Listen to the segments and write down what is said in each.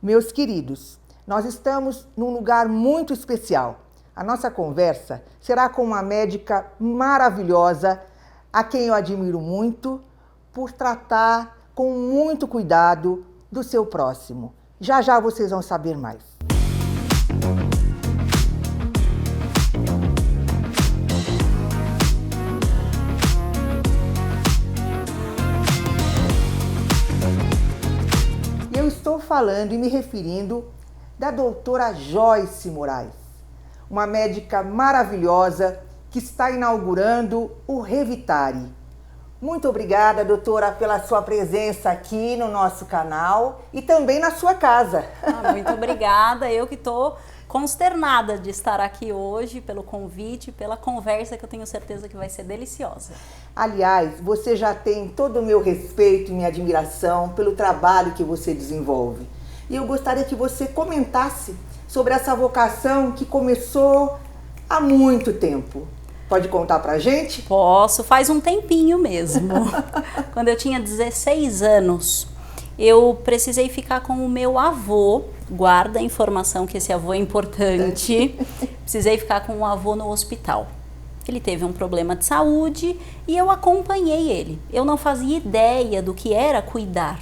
Meus queridos, nós estamos num lugar muito especial. A nossa conversa será com uma médica maravilhosa, a quem eu admiro muito, por tratar com muito cuidado do seu próximo. Já já vocês vão saber mais. Eu estou falando e me referindo da doutora Joyce Moraes, uma médica maravilhosa que está inaugurando o Revitare. Muito obrigada, doutora, pela sua presença aqui no nosso canal e também na sua casa. Muito obrigada, eu que estou consternada de estar aqui hoje, pelo convite, pela conversa que eu tenho certeza que vai ser deliciosa. Aliás, você já tem todo o meu respeito e minha admiração pelo trabalho que você desenvolve. E eu gostaria que você comentasse sobre essa vocação que começou há muito tempo. Pode contar pra gente? Posso, faz um tempinho mesmo. Quando eu tinha 16 anos, eu precisei ficar com o meu avô. Guarda a informação que esse avô é importante. Precisei ficar com o avô no hospital. Ele teve um problema de saúde e eu acompanhei ele. Eu não fazia ideia do que era cuidar,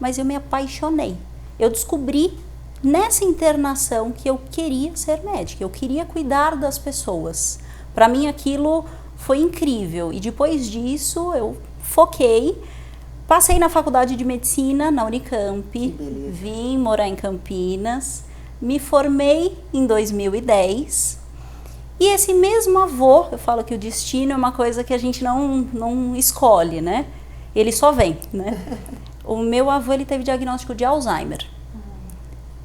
mas eu me apaixonei. Eu descobri nessa internação que eu queria ser médica, eu queria cuidar das pessoas. Para mim aquilo foi incrível e depois disso eu foquei, passei na faculdade de medicina na Unicamp, vim morar em Campinas, me formei em 2010 e esse mesmo avô, eu falo que o destino é uma coisa que a gente não escolhe, né? Ele só vem, né? O meu avô, ele teve diagnóstico de Alzheimer.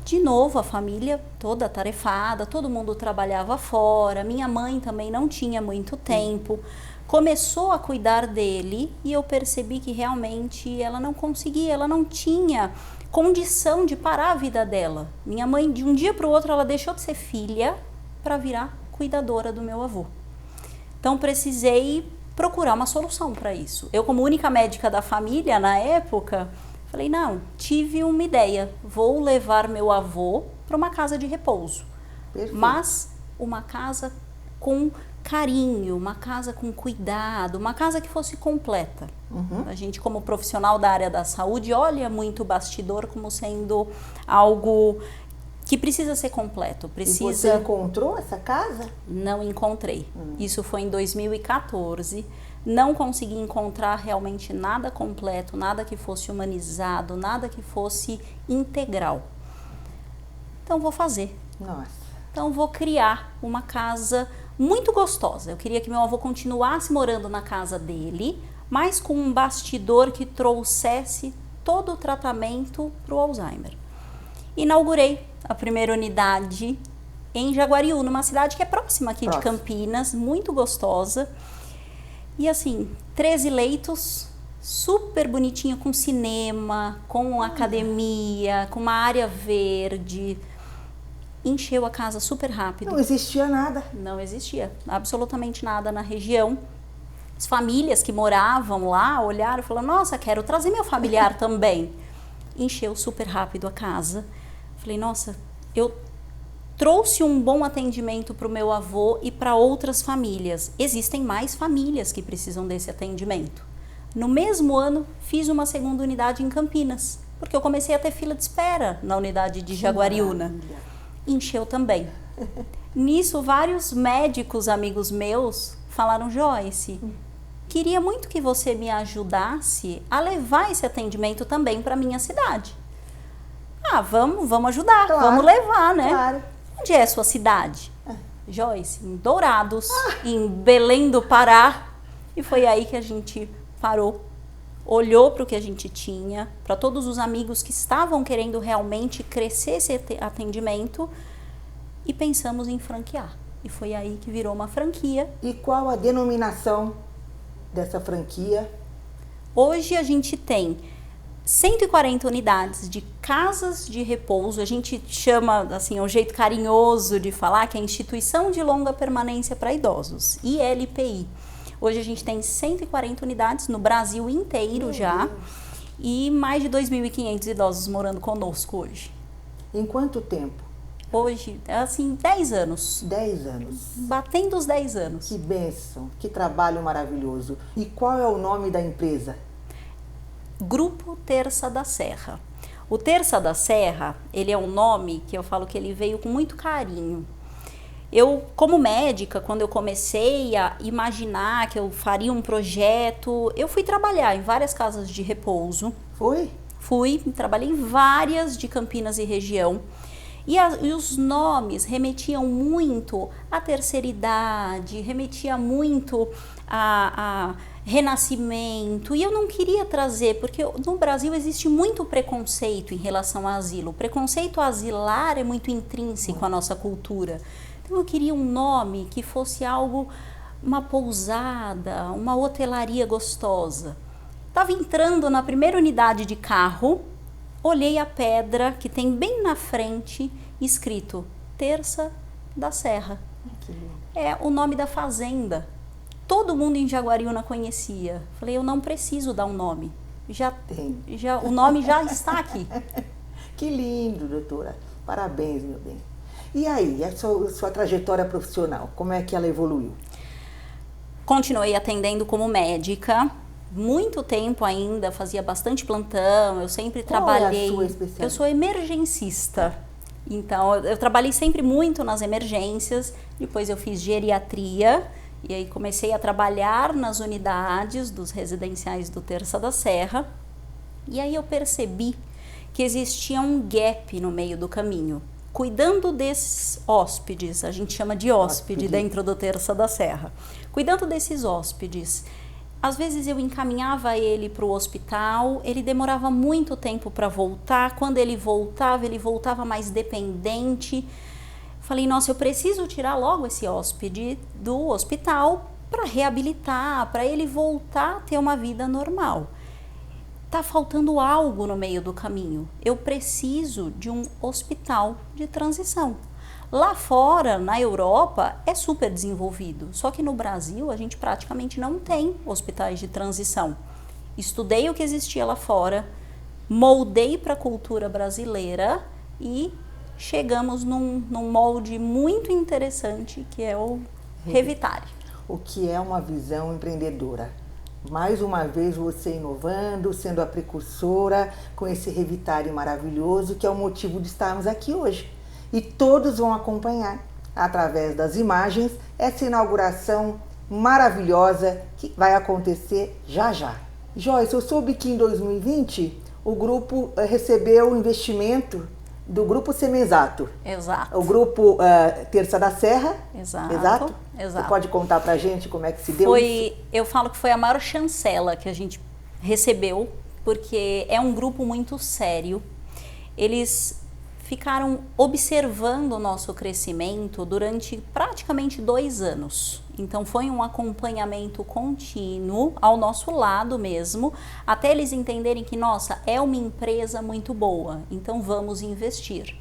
De novo, a família toda atarefada, todo mundo trabalhava fora, minha mãe também não tinha muito tempo. Começou a cuidar dele e eu percebi que realmente ela não conseguia, ela não tinha condição de parar a vida dela. Minha mãe, de um dia para o outro, ela deixou de ser filha para virar cuidadora do meu avô. Então, precisei procurar uma solução para isso. Eu, como única médica da família na época, falei, não, tive uma ideia, vou levar meu avô para uma casa de repouso. Perfeito. Mas uma casa com carinho, uma casa com cuidado, uma casa que fosse completa. A gente, como profissional da área da saúde, olha muito o bastidor como sendo algo que precisa ser completo. Precisa... E você encontrou essa casa? Não encontrei. Isso foi em 2014. Não consegui encontrar realmente nada completo, nada que fosse humanizado, nada que fosse integral. Então vou fazer. Nossa. Então vou criar uma casa muito gostosa. Eu queria que meu avô continuasse morando na casa dele, mas com um bastidor que trouxesse todo o tratamento para o Alzheimer. Inaugurei a primeira unidade em Jaguariúna, numa cidade que é próxima aqui de Campinas, muito gostosa. E assim, 13 leitos, super bonitinho, com cinema, com academia, com uma área verde. Encheu a casa super rápido. Não existia nada. Não existia, absolutamente nada na região. As famílias que moravam lá olharam e falaram, nossa, quero trazer meu familiar também. Encheu super rápido a casa. Falei, nossa, eu trouxe um bom atendimento para o meu avô e para outras famílias. Existem mais famílias que precisam desse atendimento. No mesmo ano, fiz uma segunda unidade em Campinas, porque eu comecei a ter fila de espera na unidade de Jaguariúna. Encheu também. Nisso, vários médicos amigos meus falaram, Joyce, queria muito que você me ajudasse a levar esse atendimento também para minha cidade. Ah, vamos ajudar, claro, vamos levar, né? Claro. Onde é a sua cidade? Joyce, em Dourados, em Belém do Pará. E foi aí que a gente parou, olhou para o que a gente tinha, para todos os amigos que estavam querendo realmente crescer esse atendimento e pensamos em franquear. E foi aí que virou uma franquia. E qual a denominação dessa franquia? Hoje a gente tem 140 unidades de casas de repouso, a gente chama, assim, é um jeito carinhoso de falar, que é a Instituição de Longa Permanência para Idosos, ILPI. Hoje a gente tem 140 unidades no Brasil inteiro já, e mais de 2.500 idosos morando conosco hoje. Em quanto tempo? Hoje, assim, 10 anos. 10 anos. Batendo os 10 anos. Que bênção, que trabalho maravilhoso. E qual é o nome da empresa? Grupo Terça da Serra. O Terça da Serra, ele é um nome que eu falo que ele veio com muito carinho. Eu, como médica, quando eu comecei a imaginar que eu faria um projeto, eu fui trabalhar em várias casas de repouso. Foi? Trabalhei em várias de Campinas e região. E os nomes remetiam muito à terceira idade, remetia muito a renascimento. E eu não queria trazer, porque no Brasil existe muito preconceito em relação ao asilo. O preconceito asilar é muito intrínseco à nossa cultura. Então eu queria um nome que fosse algo, uma pousada, uma hotelaria gostosa. Estava entrando na primeira unidade de carro, olhei a pedra que tem bem na frente, escrito Terça da Serra. É o nome da fazenda. Todo mundo em Jaguariúna conhecia. Falei, eu não preciso dar um nome. O nome já está aqui. Que lindo, doutora. Parabéns, meu bem. E aí, a sua trajetória profissional, como é que ela evoluiu? Continuei atendendo como médica. Muito tempo ainda, fazia bastante plantão, eu sempre trabalhei. Qual é a sua especialidade? Eu sou emergencista. Então, eu trabalhei sempre muito nas emergências, depois eu fiz geriatria, e aí comecei a trabalhar nas unidades dos residenciais do Terça da Serra, e aí eu percebi que existia um gap no meio do caminho. Cuidando desses hóspedes, a gente chama de hóspede dentro do Terça da Serra, cuidando desses hóspedes, às vezes eu encaminhava ele para o hospital, ele demorava muito tempo para voltar, quando ele voltava mais dependente. Falei, nossa, eu preciso tirar logo esse hóspede do hospital para reabilitar, para ele voltar a ter uma vida normal. Tá faltando algo no meio do caminho, eu preciso de um hospital de transição. Lá fora, na Europa, é super desenvolvido, só que no Brasil a gente praticamente não tem hospitais de transição. Estudei o que existia lá fora, moldei para a cultura brasileira e chegamos num molde muito interessante que é o Revitare. O que é uma visão empreendedora. Mais uma vez você inovando, sendo a precursora com esse Revitare maravilhoso, que é o motivo de estarmos aqui hoje. E todos vão acompanhar, através das imagens, essa inauguração maravilhosa que vai acontecer já já. Joyce, eu soube que em 2020 o grupo recebeu o investimento do Grupo Semenzato. Exato. O Grupo Terça da Serra. Exato. Você pode contar pra gente como é que se deu isso? Eu falo que foi a maior chancela que a gente recebeu, porque é um grupo muito sério. Eles ficaram observando o nosso crescimento durante praticamente 2 anos. Então foi um acompanhamento contínuo ao nosso lado mesmo, até eles entenderem que, nossa, é uma empresa muito boa, então vamos investir.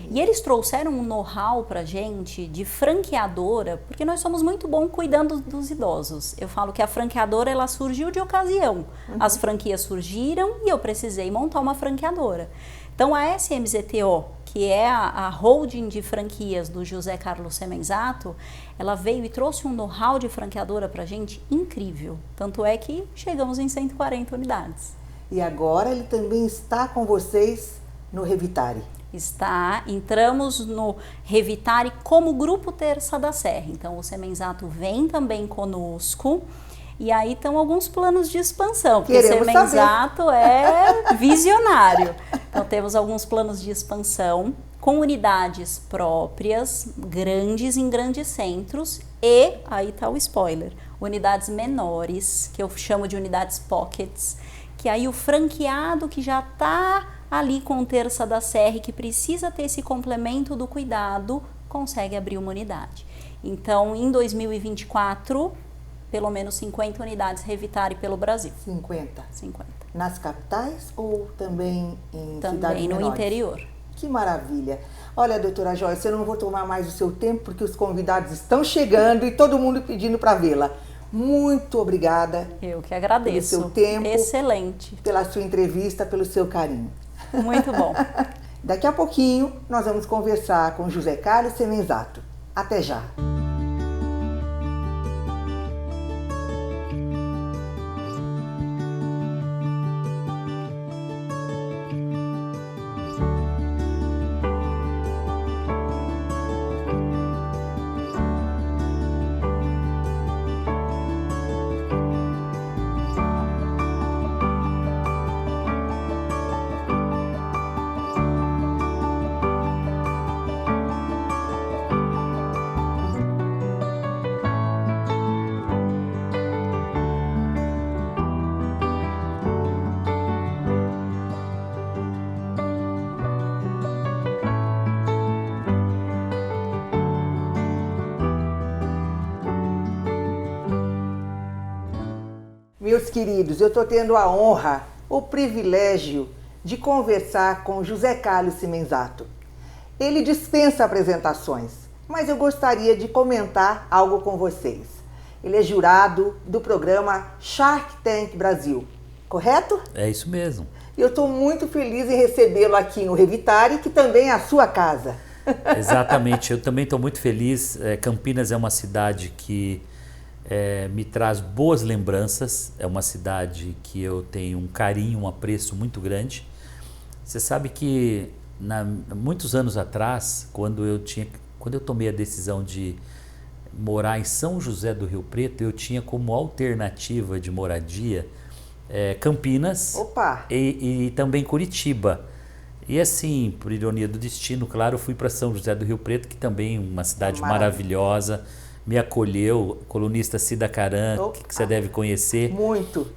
E eles trouxeram um know-how pra gente de franqueadora, porque nós somos muito bons cuidando dos idosos. Eu falo que a franqueadora, ela surgiu de ocasião. As franquias surgiram e eu precisei montar uma franqueadora. Então a SMZTO, que é a holding de franquias do José Carlos Semenzato, ela veio e trouxe um know-how de franqueadora pra gente incrível. Tanto é que chegamos em 140 unidades. E agora ele também está com vocês no Revitare. Entramos no Revitare como Grupo Terça da Serra. Então o Semenzato vem também conosco. E aí estão alguns planos de expansão, porque o Semenzato é visionário. Então temos alguns planos de expansão com unidades próprias, grandes em grandes centros e, aí está o spoiler, unidades menores, que eu chamo de unidades pockets, que aí o franqueado que já está ali com o Terça da Serra e que precisa ter esse complemento do cuidado, consegue abrir uma unidade. Então em 2024... pelo menos 50 unidades Revitare pelo Brasil. 50? 50. Nas capitais ou também em cidades menores? Também no interior. Que maravilha. Olha, doutora Joyce, eu não vou tomar mais o seu tempo porque os convidados estão chegando e todo mundo pedindo para vê-la. Muito obrigada. Eu que agradeço. Pelo seu tempo. Excelente. Pela sua entrevista, pelo seu carinho. Muito bom. Daqui a pouquinho nós vamos conversar com José Carlos Semenzato. Até já! Meus queridos, eu estou tendo a honra, o privilégio de conversar com José Carlos Semenzato. Ele dispensa apresentações, mas eu gostaria de comentar algo com vocês. Ele é jurado do programa Shark Tank Brasil, correto? É isso mesmo. Eu estou muito feliz em recebê-lo aqui no Revitare, que também é a sua casa. Exatamente, eu também estou muito feliz. Campinas é uma cidade que me traz boas lembranças, é uma cidade que eu tenho um carinho, um apreço muito grande. Você sabe que muitos anos atrás, quando eu tomei a decisão de morar em São José do Rio Preto, eu tinha como alternativa de moradia Campinas. Opa. E também Curitiba. E assim, por ironia do destino, claro, eu fui para São José do Rio Preto, que também é uma cidade maravilhosa. Me acolheu, colunista Cida Caran, que você deve conhecer. Muito.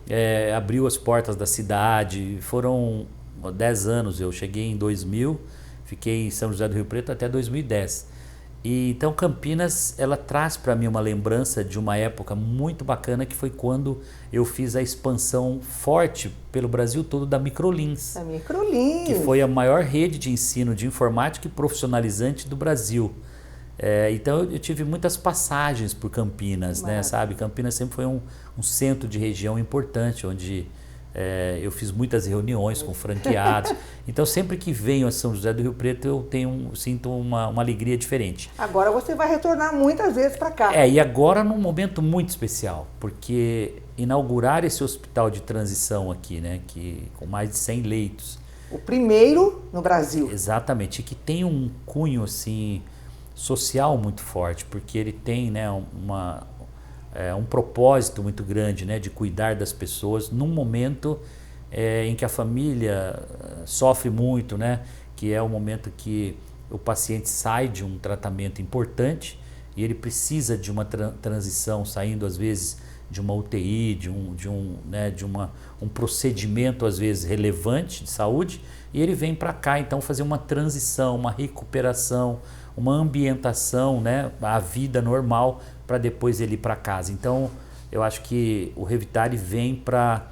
Abriu as portas da cidade. Foram 10 anos, eu cheguei em 2000, fiquei em São José do Rio Preto até 2010. E então Campinas, ela traz para mim uma lembrança de uma época muito bacana, que foi quando eu fiz a expansão forte pelo Brasil todo da Microlins. A Microlins. Que foi a maior rede de ensino de informática e profissionalizante do Brasil. Então eu tive muitas passagens por Campinas, né, sabe? Campinas sempre foi um centro de região importante, onde eu fiz muitas reuniões com franqueados. Então sempre que venho a São José do Rio Preto eu sinto uma alegria diferente. Agora você vai retornar muitas vezes para cá. E agora num momento muito especial, porque inaugurar esse hospital de transição aqui, né, com mais de 100 leitos. O primeiro no Brasil. Exatamente, que tem um cunho assim social muito forte, porque ele tem, né, um propósito muito grande, né, de cuidar das pessoas num momento em que a família sofre muito, né, que é o momento que o paciente sai de um tratamento importante e ele precisa de uma transição, saindo às vezes de uma UTI, de um procedimento às vezes relevante de saúde, e ele vem para cá então fazer uma transição, uma recuperação, uma ambientação, né, à vida normal, para depois ele ir para casa. Então, eu acho que o Revitare vem para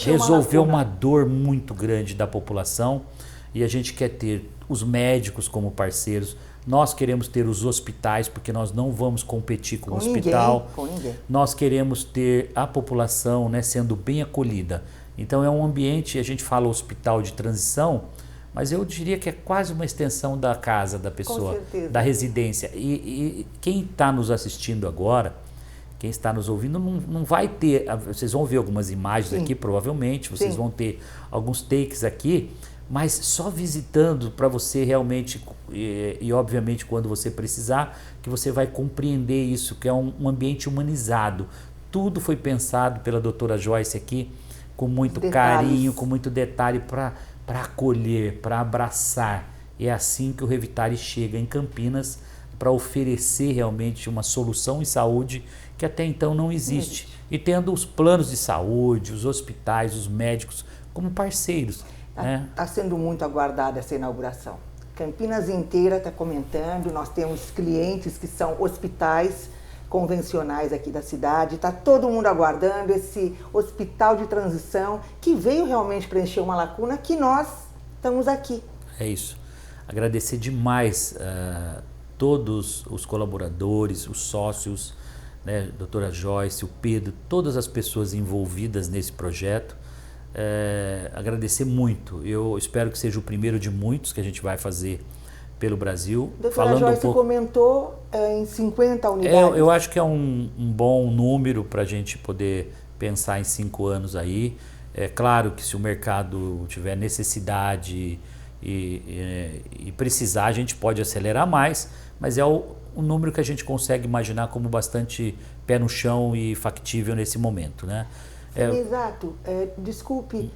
resolver uma dor muito grande da população, e a gente quer ter os médicos como parceiros, nós queremos ter os hospitais, porque nós não vamos competir com o hospital. Com ninguém. Nós queremos ter a população, né, sendo bem acolhida. Então é um ambiente, a gente fala hospital de transição, mas eu diria que é quase uma extensão da casa da pessoa, da residência. E quem está nos assistindo agora, quem está nos ouvindo, não vai ter... Vocês vão ver algumas imagens aqui, provavelmente, vocês vão ter alguns takes aqui, mas só visitando para você realmente, e obviamente quando você precisar, que você vai compreender isso, que é um ambiente humanizado. Tudo foi pensado pela doutora Joyce aqui, com muito carinho, com muito detalhe, para acolher, para abraçar. É assim que o Revitare chega em Campinas, para oferecer realmente uma solução em saúde que até então não existe. E tendo os planos de saúde, os hospitais, os médicos como parceiros. Está sendo muito aguardada essa inauguração. Campinas inteira está comentando, nós temos clientes que são hospitais convencionais aqui da cidade, está todo mundo aguardando esse hospital de transição que veio realmente preencher uma lacuna que nós estamos aqui. É isso. Agradecer demais todos os colaboradores, os sócios, né, doutora Joyce, o Pedro, todas as pessoas envolvidas nesse projeto. agradecer muito. Eu espero que seja o primeiro de muitos que a gente vai fazer pelo Brasil. Doutora Joyce comentou em 50 unidades. Eu acho que é um bom número para a gente poder pensar em 5 anos aí. É claro que se o mercado tiver necessidade e precisar, a gente pode acelerar mais, mas é o número que a gente consegue imaginar como bastante pé no chão e factível nesse momento, né? Exato. Desculpe,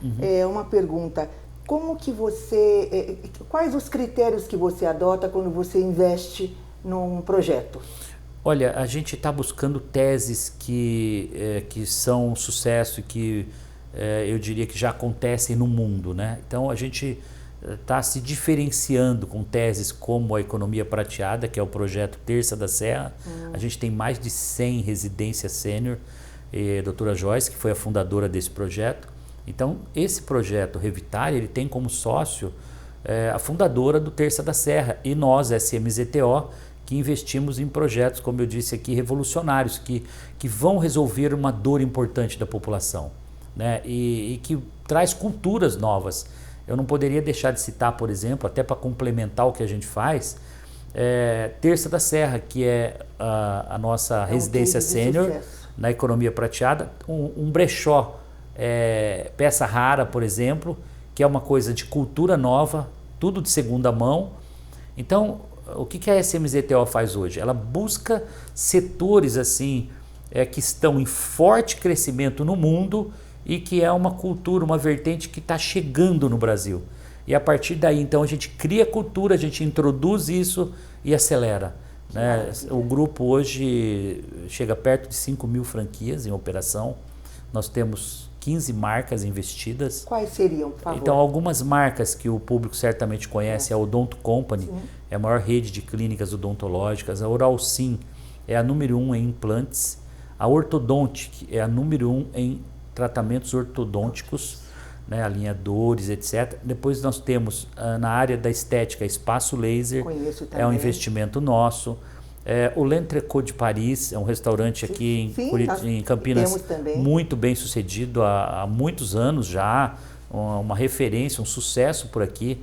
uma pergunta. Como que quais os critérios que você adota quando você investe num projeto? Olha, a gente está buscando teses que são sucesso e que eu diria que já acontecem no mundo, né? Então a gente está se diferenciando com teses como a economia prateada, que é o projeto Terça da Serra. A gente tem mais de 100 residências sênior, a doutora Joyce, que foi a fundadora desse projeto. Então, esse projeto Revitare, ele tem como sócio a fundadora do Terça da Serra e nós, SMZTO, que investimos em projetos, como eu disse aqui, revolucionários, que vão resolver uma dor importante da população, né? E que traz culturas novas. Eu não poderia deixar de citar, por exemplo, até para complementar o que a gente faz, Terça da Serra, que é a nossa residência sênior na economia prateada, um brechó, peça rara, por exemplo, que é uma coisa de cultura nova, tudo de segunda mão. Então, o que a SMZTO faz hoje? Ela busca setores assim que estão em forte crescimento no mundo e que é uma cultura, uma vertente que está chegando no Brasil. E a partir daí, então, a gente cria cultura, a gente introduz isso e acelera, né? O grupo hoje chega perto de 5.000 franquias em operação. Nós temos 15 marcas investidas. Quais seriam, por favor? Então, algumas marcas que o público certamente conhece, a Odonto Company, é a maior rede de clínicas odontológicas. A Oralsim é a número 1 em implantes. A Ortodontic é a número 1 em tratamentos ortodônticos, né, alinhadores, etc. Depois nós temos na área da estética, Espaço Laser, é um investimento nosso. O L'Entrecôte de Paris é um restaurante aqui em Campinas muito bem sucedido há muitos anos já, uma referência, um sucesso por aqui.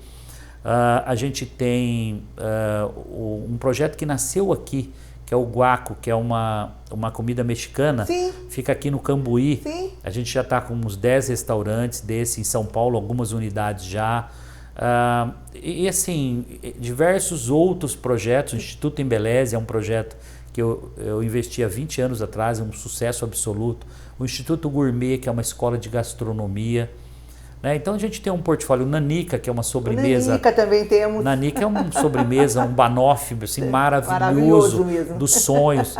A gente tem um projeto que nasceu aqui, que é o Guaco, que é uma comida mexicana. Sim. Fica aqui no Cambuí. Sim. A gente já está com uns 10 restaurantes desse em São Paulo, algumas unidades já. E assim, diversos outros projetos. O Instituto Embeleze é um projeto que eu investi há 20 anos atrás, é um sucesso absoluto. O Instituto Gourmet, que é uma escola de gastronomia. Né? Então a gente tem um portfólio. Nanica, que é uma sobremesa. Nanica também temos. Nanica é uma sobremesa, um banoffee assim, maravilhoso mesmo. Dos sonhos.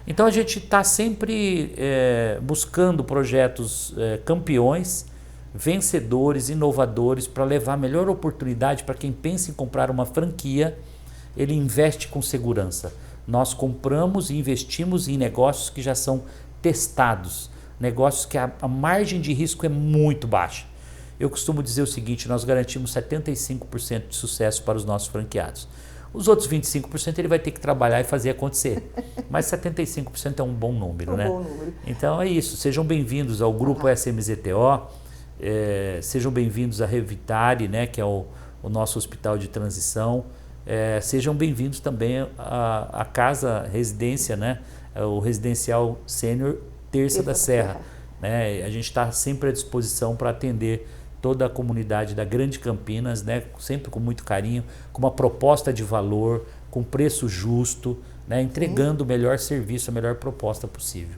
Então a gente está sempre buscando projetos campeões, vencedores, inovadores, para levar a melhor oportunidade para quem pensa em comprar uma franquia. Ele investe com segurança. Nós compramos e investimos em negócios que já são testados, negócios que a margem de risco é muito baixa. Eu costumo dizer o seguinte: nós garantimos 75% de sucesso para os nossos franqueados. Os outros 25% ele vai ter que trabalhar e fazer acontecer. Mas 75% é um bom número, né? Bom número. Então é isso. Sejam bem-vindos ao grupo SMZTO, sejam bem-vindos à Revitare, né, que é o nosso hospital de transição. Sejam bem-vindos também à casa residência, né, o residencial sênior Terça da Serra. Né? A gente está sempre à disposição para atender toda a comunidade da Grande Campinas, né? Sempre com muito carinho, com uma proposta de valor, com preço justo, né? Entregando o melhor serviço, a melhor proposta possível.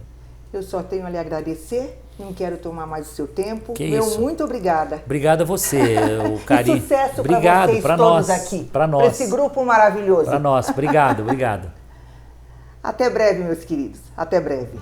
Eu só tenho a lhe agradecer, não quero tomar mais o seu tempo. Muito obrigada. Obrigado a você, o carinho. E sucesso para vocês todos nós, aqui. Para nós. Para esse grupo maravilhoso. Para nós. Obrigado. Até breve, meus queridos. Até breve.